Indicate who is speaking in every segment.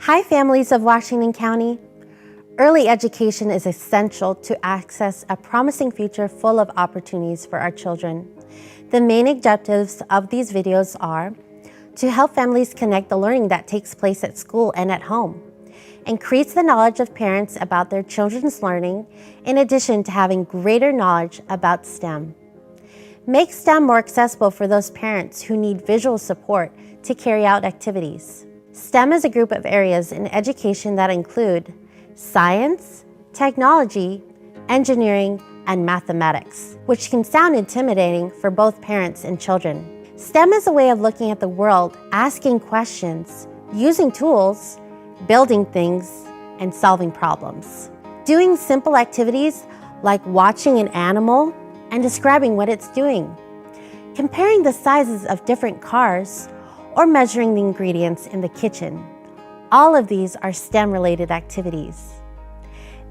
Speaker 1: Hi, families of Washington County. Early education is essential to access a promising future full of opportunities for our children. The main objectives of these videos are to help families connect the learning that takes place at school and at home, increase the knowledge of parents about their children's learning, in addition to having greater knowledge about STEM. Make STEM more accessible for those parents who need visual support to carry out activities. STEM is a group of areas in education that include science, technology, engineering, and mathematics, which can sound intimidating for both parents and children. STEM is a way of looking at the world, asking questions, using tools, building things, and solving problems. Doing simple activities like watching an animal and describing what it's doing, comparing the sizes of different cars, or measuring the ingredients in the kitchen. All of these are STEM-related activities.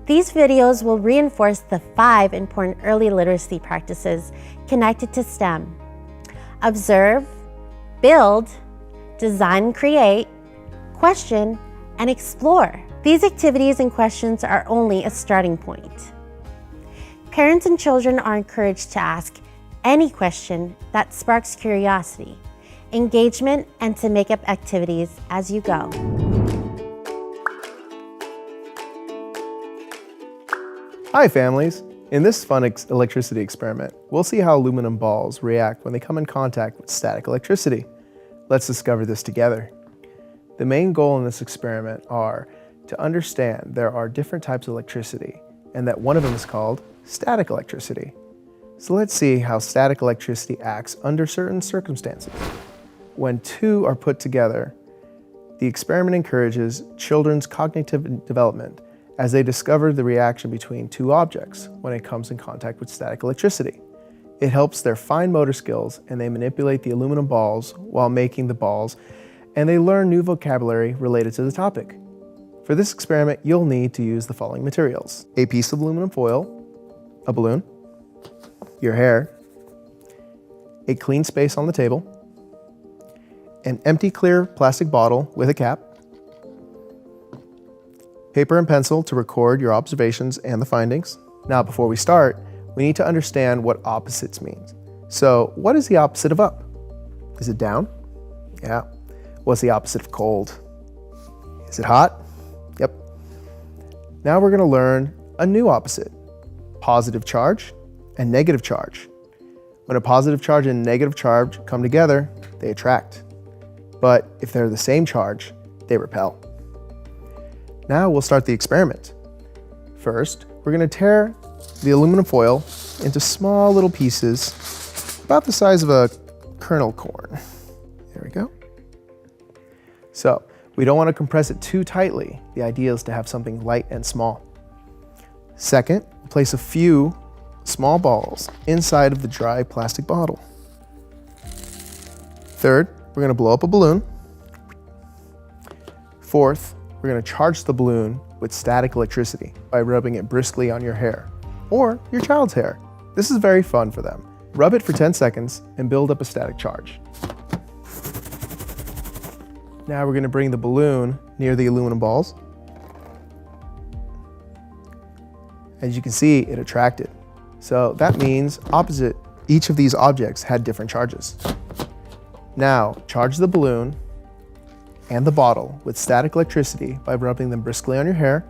Speaker 1: These videos will reinforce the 5 important early literacy practices connected to STEM. Observe, build, design and create, question, and explore. These activities and questions are only a starting point. Parents and children are encouraged to ask any question that sparks curiosity, engagement, and to make up activities as you go.
Speaker 2: Hi families! In this fun electricity experiment, we'll see how aluminum balls react when they come in contact with static electricity. Let's discover this together. The main goal in this experiment are to understand there are different types of electricity and that one of them is called static electricity. So let's see how static electricity acts under certain circumstances. When two are put together, the experiment encourages children's cognitive development as they discover the reaction between two objects when it comes in contact with static electricity. It helps their fine motor skills and they manipulate the aluminum balls while making the balls, and they learn new vocabulary related to the topic. For this experiment, you'll need to use the following materials: a piece of aluminum foil, a balloon, your hair, a clean space on the table, an empty clear plastic bottle with a cap, paper and pencil to record your observations and the findings. Now, before we start, we need to understand what opposites means. So, what is the opposite of up? Is it down? Yeah. What's the opposite of cold? Is it hot? Yep. Now we're going to learn a new opposite: positive charge and negative charge. When a positive charge and negative charge come together, they attract. But if they're the same charge, they repel. Now we'll start the experiment. First, we're going to tear the aluminum foil into small little pieces about the size of a kernel corn. There we go. So, we don't want to compress it too tightly. The idea is to have something light and small. Second, place a few small balls inside of the dry plastic bottle. Third, we're going to blow up a balloon. Fourth, we're going to charge the balloon with static electricity by rubbing it briskly on your hair or your child's hair. This is very fun for them. Rub it for 10 seconds and build up a static charge. Now we're going to bring the balloon near the aluminum balls. As you can see, it attracted. So that means opposite each of these objects had different charges. Now, charge the balloon and the bottle with static electricity by rubbing them briskly on your hair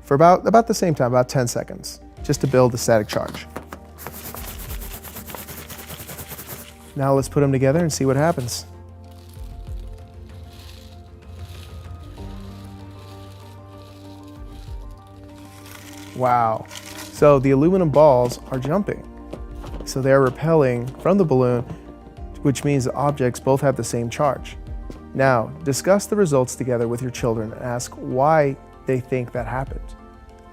Speaker 2: for about the same time, about 10 seconds, just to build the static charge. Now let's put them together and see what happens. Wow. So the aluminum balls are jumping. So they're repelling from the balloon, which means the objects both have the same charge. Now, discuss the results together with your children and ask why they think that happened.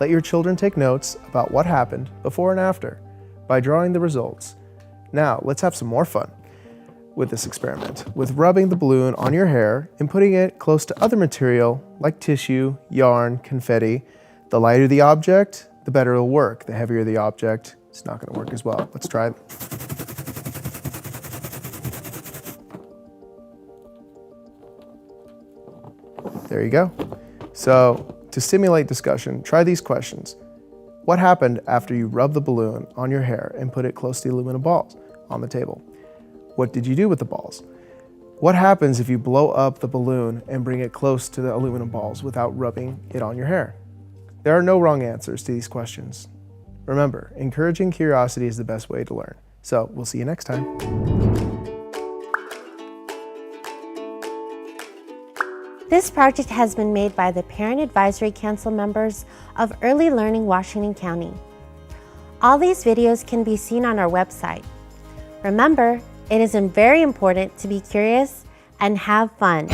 Speaker 2: Let your children take notes about what happened before and after by drawing the results. Now, let's have some more fun with this experiment, with rubbing the balloon on your hair and putting it close to other material like tissue, yarn, confetti. The lighter the object, the better it'll work. The heavier the object, It's not going to work as well. Let's try it. There you go. So to stimulate discussion, try these questions. What happened after you rubbed the balloon on your hair and put it close to the aluminum balls on the table? What did you do with the balls? What happens if you blow up the balloon and bring it close to the aluminum balls without rubbing it on your hair? There are no wrong answers to these questions. Remember, encouraging curiosity is the best way to learn. So we'll see you next time.
Speaker 1: This project has been made by the Parent Advisory Council members of Early Learning Washington County. All these videos can be seen on our website. Remember, it is very important to be curious and have fun.